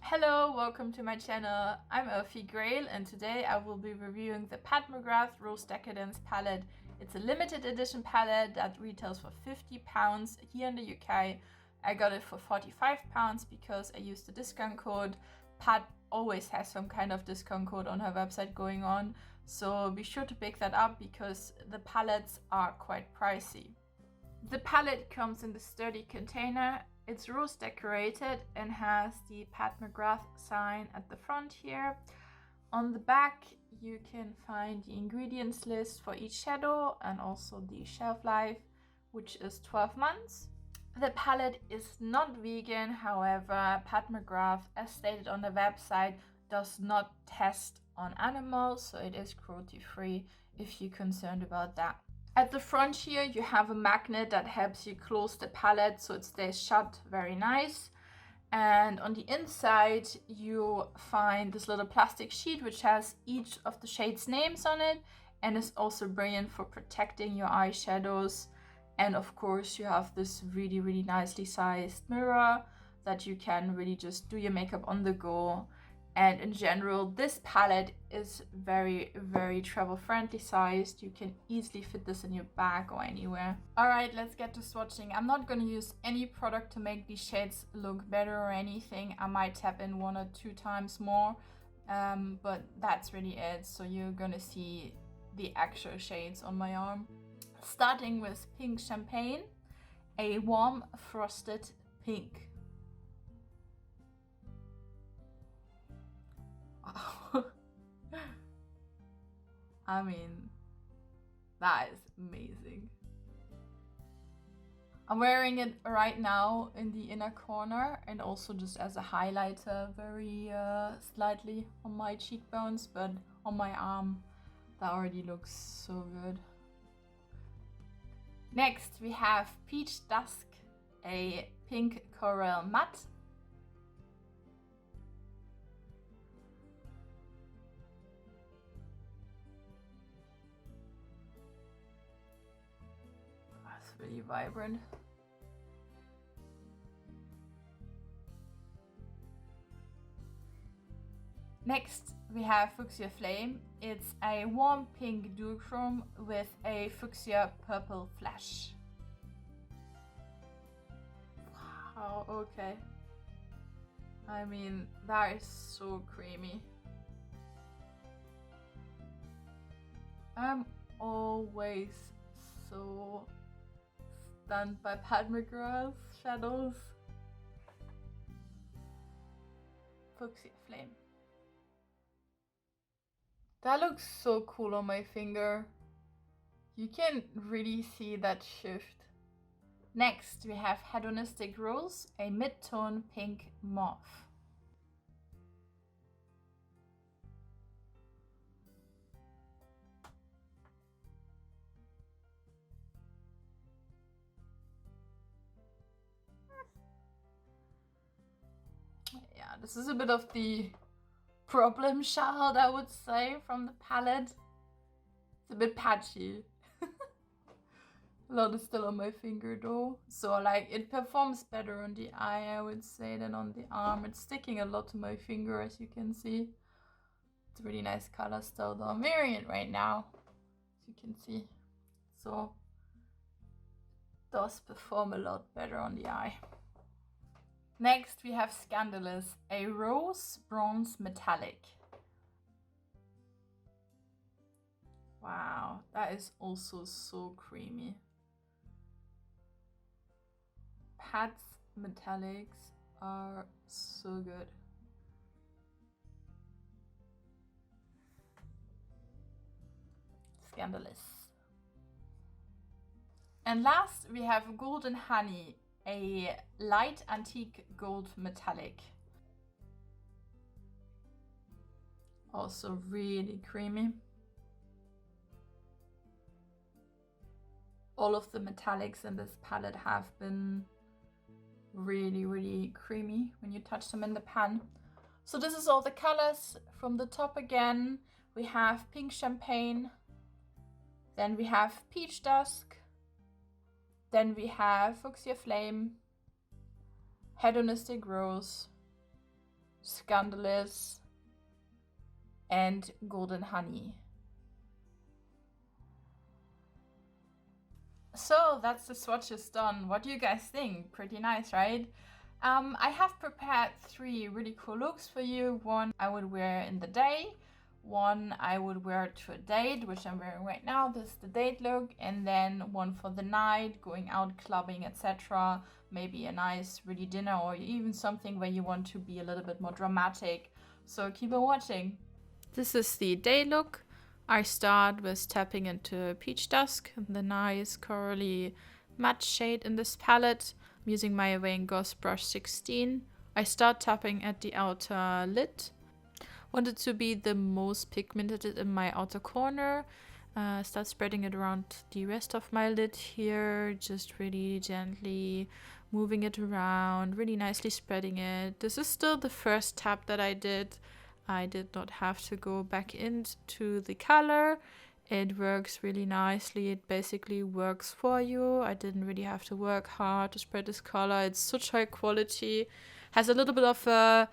Hello, welcome to my channel. I'm Elfie Grail and today I will be reviewing the Pat McGrath Rose Decadence Palette. It's a limited edition palette that retails for £50 here in the UK. I got it for £45 because I used the discount code. Pat always has some kind of discount code on her website going on, so be sure to pick that up because the palettes are quite pricey. The palette comes in the sturdy container. It's rose decorated and has the Pat McGrath sign at the front here. On the back you can find the ingredients list for each shadow and also the shelf life, which is 12 months. The palette is not vegan, however, Pat McGrath, as stated on the website, does not test on animals, so it is cruelty free if you're concerned about that. At the front here you have a magnet that helps you close the palette so it stays shut very nice. And on the inside you find this little plastic sheet which has each of the shades' names on it and is also brilliant for protecting your eyeshadows. And of course you have this really nicely sized mirror that you can really just do your makeup on the go. And in general, this palette is very travel friendly sized. You can easily fit this in your bag or anywhere. All right, let's get to swatching. I'm not going to use any product to make these shades look better or anything. I might tap in 1 or 2 times more, but that's really it. So you're going to see the actual shades on my arm. Starting with Pink Champagne, a warm frosted pink. I mean, that is amazing. I'm wearing it right now in the inner corner and also just as a highlighter very slightly on my cheekbones, but on my arm that already looks so good. Next we have Peach Dusk, a pink coral matte. That's really vibrant. Next we have Fuchsia Flame. It's a warm pink duochrome with a fuchsia purple flash. Wow, okay. I mean, that is so creamy. I'm always so stunned by Pat McGrath's shadows. Fuchsia Flame. That looks so cool on my finger. You can really see that shift. Next we have Hedonistic Rose, a mid-tone pink mauve. Yeah, this is a bit of the problem child, I would say, from the palette. It's a bit patchy. A lot is still on my finger though. So like it performs better on the eye, I would say, than on the arm. It's sticking a lot to my finger, as you can see. It's a really nice color still though. I'm wearing it right now, as you can see. So it does perform a lot better on the eye. Next we have Scandalous, a rose bronze metallic. Wow, that is also so creamy. Pat's metallics are so good. Scandalous. And last we have Golden Honey, a light antique gold metallic. Also really creamy. All of the metallics in this palette have been really creamy when you touch them in the pan. So this is all the colors. From the top again, we have Pink Champagne, then we have Peach Dusk, then we have Fuchsia Flame, Hedonistic Rose, Scandalous, and Golden Honey. So that's the swatches done. What do you guys think? Pretty nice, right? I have prepared 3 really cool looks for you. One I would wear in the day, one I would wear to a date, which I'm wearing right now. This is the date look. And then one for the night, going out clubbing, etc. Maybe a nice really dinner, or even something where you want to be a little bit more dramatic. So keep on watching. This is the day look. I start with tapping into Peach Dusk, the nice corally matte shade in this palette. I'm using my Van Gogh brush 16. I start tapping at the outer lid. Want it to be the most pigmented in my outer corner. Start spreading it around the rest of my lid here, just really gently moving it around, really nicely spreading it. This is still the first tap that I did. I did not have to go back into the color. It works really nicely. It basically works for you. I didn't really have to work hard to spread this color. It's such high quality. Has a little bit of a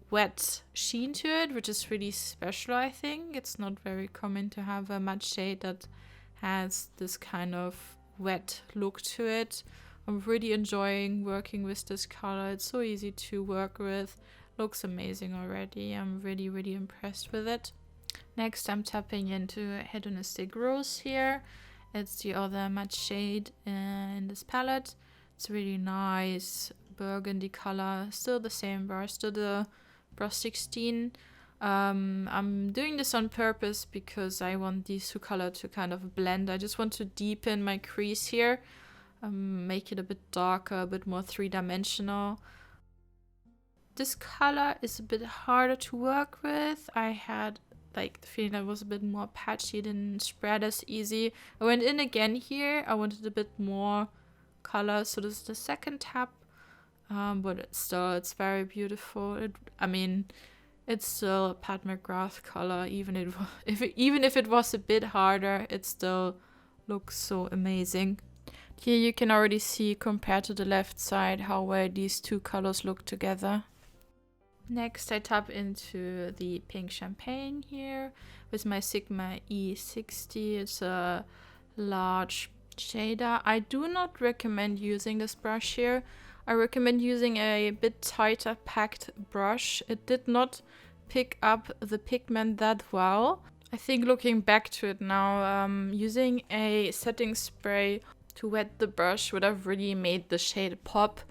wet sheen to it, which is really special, I think. It's not very common to have a matte shade that has this kind of wet look to it. I'm really enjoying working with this color. It's so easy to work with. Looks amazing already. I'm really impressed with it. Next, I'm tapping into Hedonistic Rose here. It's the other matte shade in this palette. It's really nice burgundy color. Still the same brush, still the brush 16. I'm doing this on purpose because I want these 2 colors to kind of blend. I just want to deepen my crease here, make it a bit darker, a bit more 3-dimensional. This color is a bit harder to work with. I had like the feeling that was a bit more patchy, didn't spread as easy. I went in again here. I wanted a bit more color, so this is the second tap. But it's very beautiful. It's still a Pat McGrath color. Even if it was a bit harder, it still looks so amazing. Here you can already see, compared to the left side, how well these 2 colors look together. Next, I tap into the pink champagne here with my Sigma E60. It's a large shader. I do not recommend using this brush here. I recommend using a bit tighter packed brush. It did not pick up the pigment that well. I think looking back to it now, using a setting spray to wet the brush would have really made the shade pop.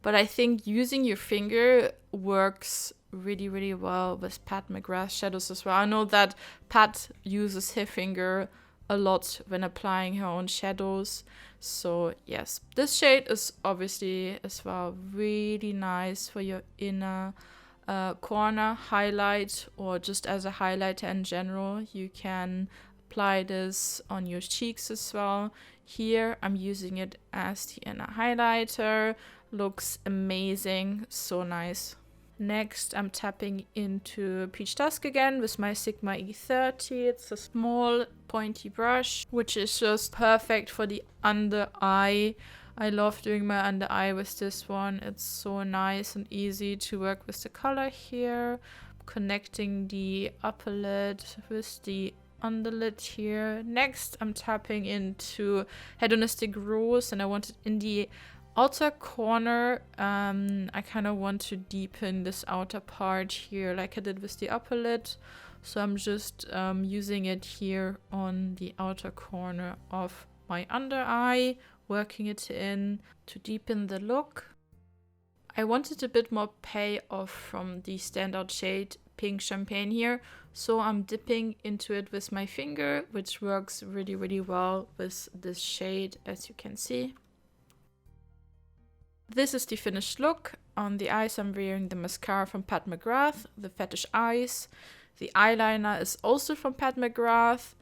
But I think using your finger works really well with Pat McGrath shadows as well. I know that Pat uses her finger a lot when applying her own shadows. So yes, this shade is obviously as well really nice for your inner corner highlight, or just as a highlighter in general. You can apply this on your cheeks as well. Here I'm using it as the inner highlighter. Looks amazing, so nice. Next, I'm tapping into Peach Dusk again with my Sigma E30. It's a small pointy brush, which is just perfect for the under eye. I love doing my under eye with this one. It's so nice and easy to work with the color here. Connecting the upper lid with the underlid here. Next, I'm tapping into Hedonistic Rose, and I want it in the outer corner. I kind of want to deepen this outer part here like I did with the upper lid. So I'm just using it here on the outer corner of my under eye, working it in to deepen the look. I wanted a bit more payoff from the standout shade Pink Champagne here, so I'm dipping into it with my finger, which works really well with this shade, as you can see. This is the finished look. On the eyes I'm wearing the mascara from Pat McGrath, the Fetish Eyes. The eyeliner is also from Pat McGrath.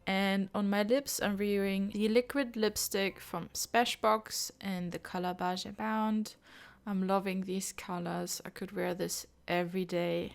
And on my lips I'm wearing the liquid lipstick from Smashbox in the color Beige Bound. I'm loving these colors. I could wear this every day.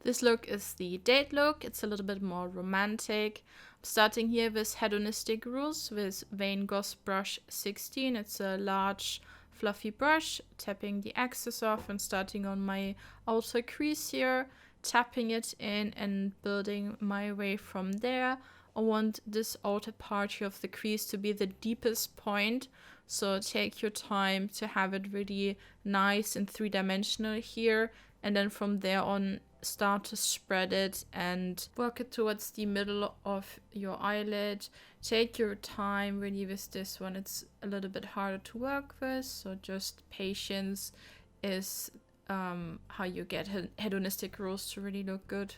This look is the date look. It's a little bit more romantic. I'm starting here with Hedonistic Rose with Van Gogh brush 16. It's a large fluffy brush, tapping the excess off and starting on my outer crease here, tapping it in and building my way from there. I want this outer part here of the crease to be the deepest point, so take your time to have it really nice and three-dimensional here, and then from there on start to spread it and work it towards the middle of your eyelid. Take your time really with this one. It's a little bit harder to work with, so just patience is how you get hedonistic rose to really look good.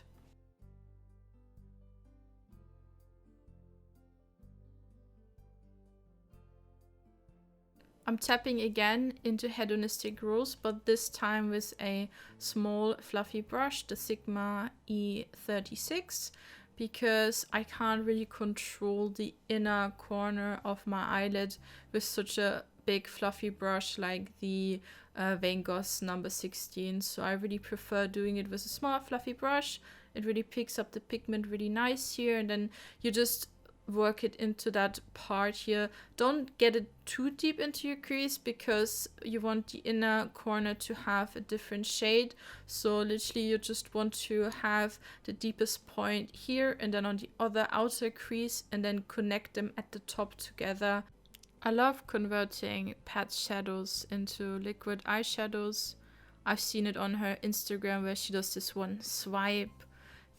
I'm tapping again into hedonistic rose, but this time with a small fluffy brush, the Sigma E36, because I can't really control the inner corner of my eyelid with such a big fluffy brush like the Van Gogh's number 16. So I really prefer doing it with a small fluffy brush. It really picks up the pigment really nice here, and then you just work it into that part here. Don't get it too deep into your crease because you want the inner corner to have a different shade. So literally you just want to have the deepest point here and then on the other outer crease, and then connect them at the top together. I love converting Pat shadows into liquid eyeshadows. I've seen it on her Instagram where she does this one swipe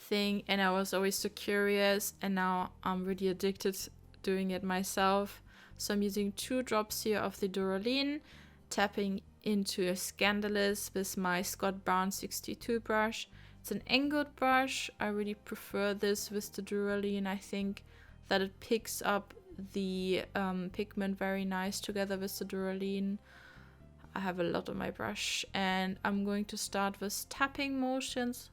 thing, and I was always so curious, and now I'm really addicted doing it myself. So I'm using 2 drops here of the Duraline, tapping into a Scandalous with my Scott Brown 62 brush. It's an angled brush. I really prefer this with the Duraline. I think that it picks up the pigment very nice together with the Duraline. I have a lot on my brush, and I'm going to start with tapping motions,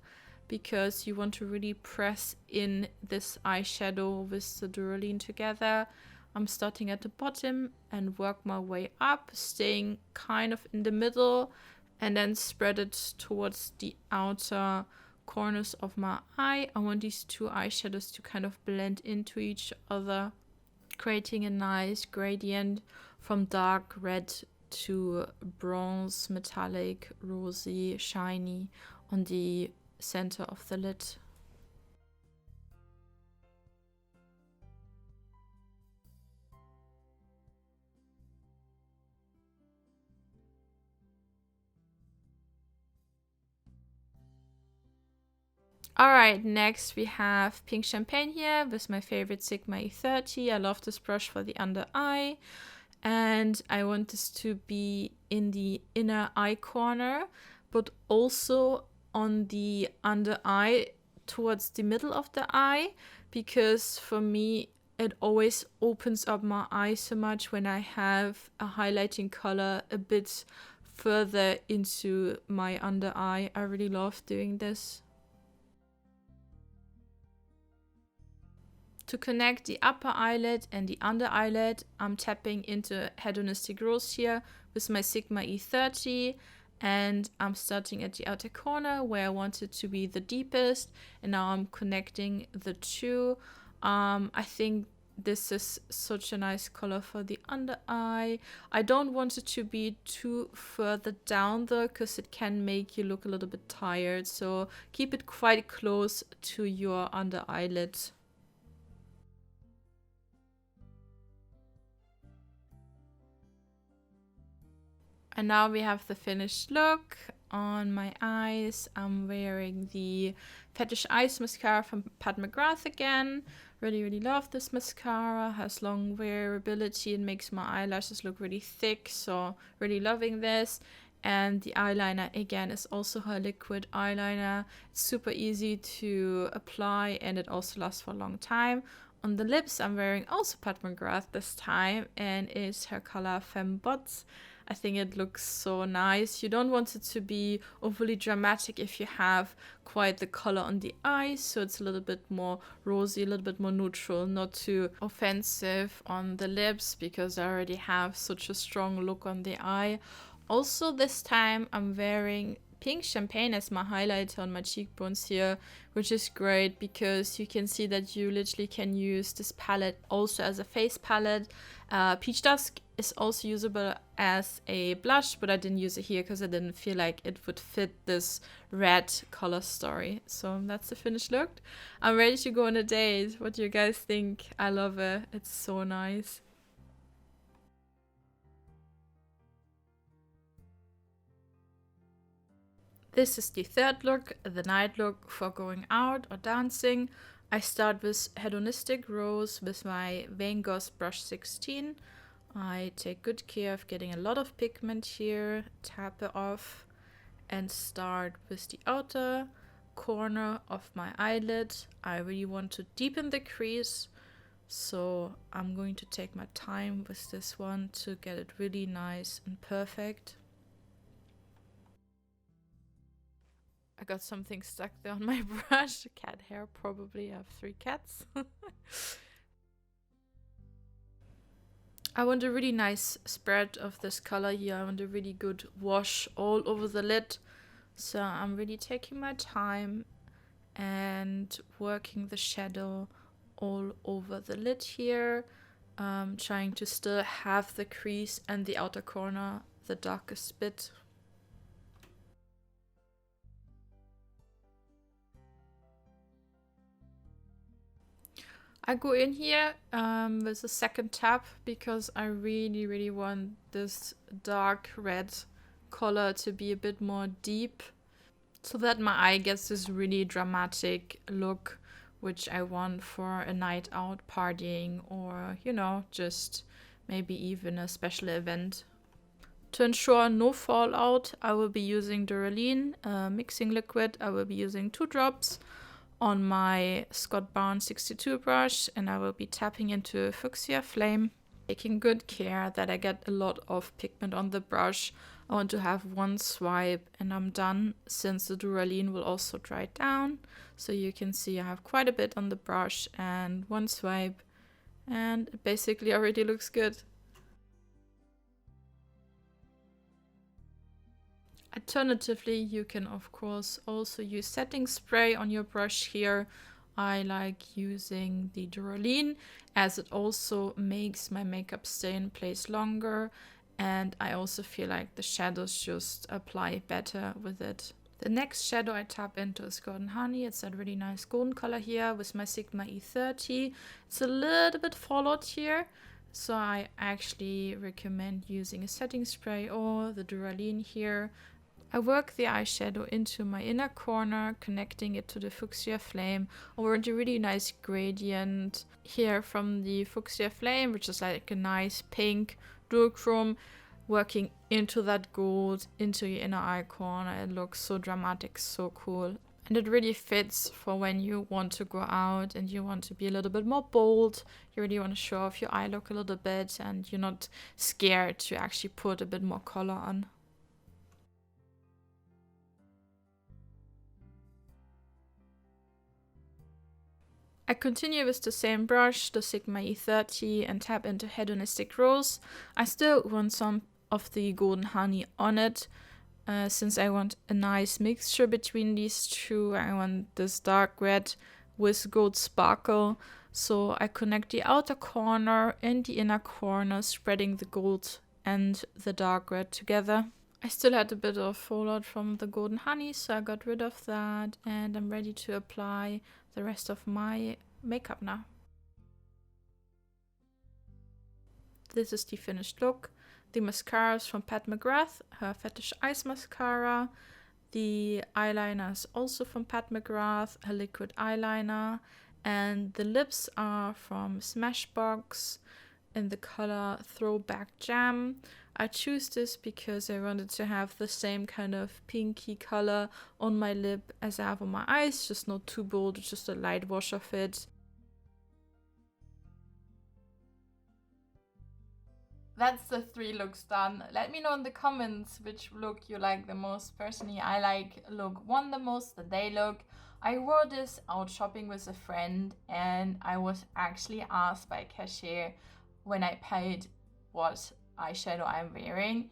because you want to really press in this eyeshadow with the Duraline together. I'm starting at the bottom and work my way up, staying kind of in the middle, and then spread it towards the outer corners of my eye. I want these 2 eyeshadows to kind of blend into each other, creating a nice gradient from dark red to bronze, metallic, rosy, shiny on the center of the lid. Alright, next we have Pink Champagne here with my favorite Sigma E30. I love this brush for the under eye, and I want this to be in the inner eye corner, but also on the under eye towards the middle of the eye, because for me it always opens up my eye so much when I have a highlighting color a bit further into my under eye. I really love doing this. To connect the upper eyelid and the under eyelid, I'm tapping into Hedonistic Rose here with my Sigma E30, and I'm starting at the outer corner where I want it to be the deepest, and now I'm connecting the 2. I think this is such a nice color for the under eye. I don't want it to be too further down though, because it can make you look a little bit tired, so keep it quite close to your under eyelid. And now we have the finished look. On my eyes, I'm wearing the Fetish Eyes mascara from Pat McGrath again. Really love this mascara. Has long wearability and makes my eyelashes look really thick, so really loving this. And the eyeliner again is also her liquid eyeliner. It's super easy to apply, and it also lasts for a long time. On the lips, I'm wearing also Pat McGrath this time, and it's her color Femme Bots. I think it looks so nice. You don't want it to be overly dramatic if you have quite the color on the eyes, so it's a little bit more rosy, a little bit more neutral, not too offensive on the lips, because I already have such a strong look on the eye. Also this time I'm wearing Pink Champagne as my highlighter on my cheekbones here, which is great because you can see that you literally can use this palette also as a face palette, Peach Dusk is also usable as a blush, but I didn't use it here because I didn't feel like it would fit this red color story. So that's the finished look. I'm ready to go on a date. What do you guys think? I love it. It's so nice. This is the third look, the night look for going out or dancing. I start with Hedonistic Rose with my Van Gogh brush 16. I take good care of getting a lot of pigment here, tap it off, and start with the outer corner of my eyelid. I really want to deepen the crease, so I'm going to take my time with this one to get it really nice and perfect. I got something stuck there on my brush. Cat hair, probably. I have 3 cats. I want a really nice spread of this color here. I want a really good wash all over the lid. So I'm really taking my time and working the shadow all over the lid here. Trying to still have the crease and the outer corner the darkest bit. I go in here with a second tap because I really want this dark red color to be a bit more deep so that my eye gets this really dramatic look, which I want for a night out partying or, you know, just maybe even a special event. To ensure no fallout, I will be using Duraline mixing liquid. I will be using 2 drops on my Scott Barnes 62 brush, and I will be tapping into Fuchsia Flame, taking good care that I get a lot of pigment on the brush. I want to have 1 swipe and I'm done, since the Duraline will also dry down. So you can see I have quite a bit on the brush and 1 swipe, and it basically already looks good. Alternatively, you can of course also use setting spray on your brush here. I like using the Duraline as it also makes my makeup stay in place longer, and I also feel like the shadows just apply better with it. The next shadow I tap into is Golden Honey. It's that really nice golden color here with my Sigma E30. It's a little bit fallout here, so I actually recommend using a setting spray or the Duraline here. I work the eyeshadow into my inner corner, connecting it to the Fuchsia Flame. I want a really nice gradient here from the Fuchsia Flame, which is like a nice pink duochrome, working into that gold, into your inner eye corner. It looks so dramatic, so cool. And it really fits for when you want to go out and you want to be a little bit more bold. You really want to show off your eye look a little bit and you're not scared to actually put a bit more color on. I continue with the same brush, the Sigma E30, and tap into Hedonistic Rose. I still want some of the Golden Honey on it, since I want a nice mixture between these two. I want this dark red with gold sparkle. So I connect the outer corner and the inner corner, spreading the gold and the dark red together. I still had a bit of fallout from the Golden Honey, so I got rid of that, and I'm ready to apply the rest of my makeup now. This is the finished look. The mascara is from Pat McGrath, her Fetish Eyes mascara. The eyeliner is also from Pat McGrath, her liquid eyeliner. And the lips are from Smashbox in the color Throwback Jam. I choose this because I wanted to have the same kind of pinky color on my lip as I have on my eyes, just not too bold, just a light wash of it. That's the 3 looks done. Let me know in the comments which look you like the most. Personally, I like look 1 the most, the day look. I wore this out shopping with a friend and I was actually asked by a cashier when I paid what eyeshadow I'm wearing.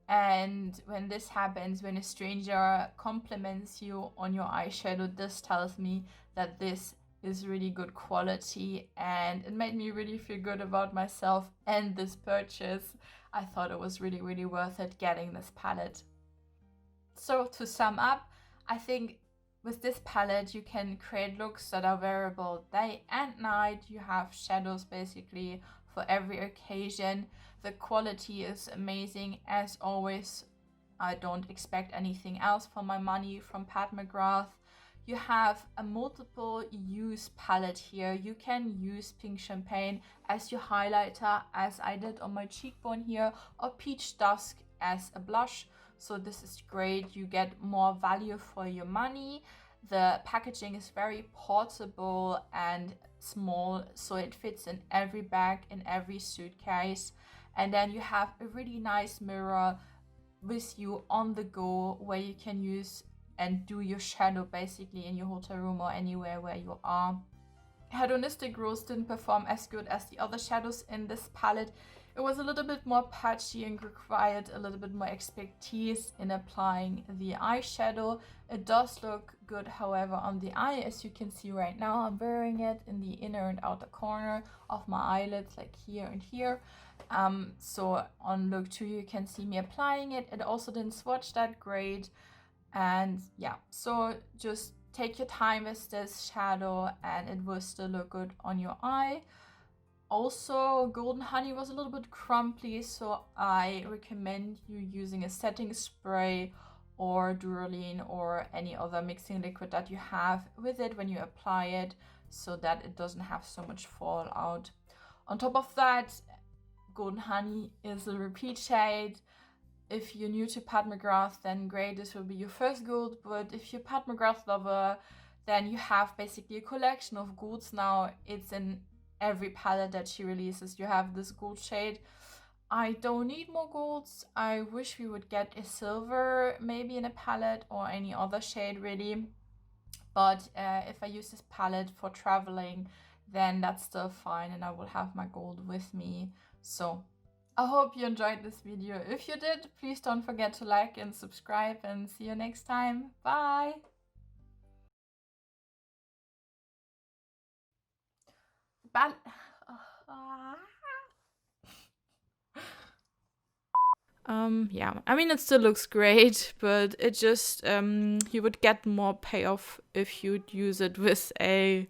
And when this happens, when a stranger compliments you on your eyeshadow, this tells me that this is really good quality, and it made me really feel good about myself and this purchase. I thought it was really, really worth it getting this palette. So to sum up, I think with this palette you can create looks that are wearable day and night. You have shadows basically for every occasion. The quality is amazing as always. I don't expect anything else for my money from Pat McGrath. You have a multiple use palette here. You can use pink champagne as your highlighter, as I did on my cheekbone here, or peach dusk as a blush. So this is great. You get more value for your money. The packaging is very portable and small, so it fits in every bag, in every suitcase. And then you have a really nice mirror with you on the go, where you can use and do your shadow basically in your hotel room or anywhere where you are. Hedonistic Rose didn't perform as good as the other shadows in this palette. It was a little bit more patchy and required a little bit more expertise in applying the eyeshadow. It does look good, however, on the eye, as you can see right now. I'm wearing it in the inner and outer corner of my eyelids, like here and here. So on look 2 you can see me applying it. It also didn't swatch that great, and yeah, so just take your time with this shadow and it will still look good on your eye. Also, Golden Honey was a little bit crumbly, so I recommend you using a setting spray or Durolene or any other mixing liquid that you have with it when you apply it, so that it doesn't have so much fallout. On top of that, Golden Honey is a repeat shade. If you're new to Pat McGrath, then great, this will be your first gold, but if you're a Pat McGrath lover, then you have basically a collection of golds now. It's in every palette that she releases. You have this gold shade. I don't need more golds. I wish we would get a silver maybe in a palette or any other shade really. But if I use this palette for traveling, then that's still fine and I will have my gold with me. So I hope you enjoyed this video. If you did, please don't forget to like and subscribe, and see you next time. Bye! Yeah, I mean, it still looks great, but it just, you would get more payoff if you'd use it with a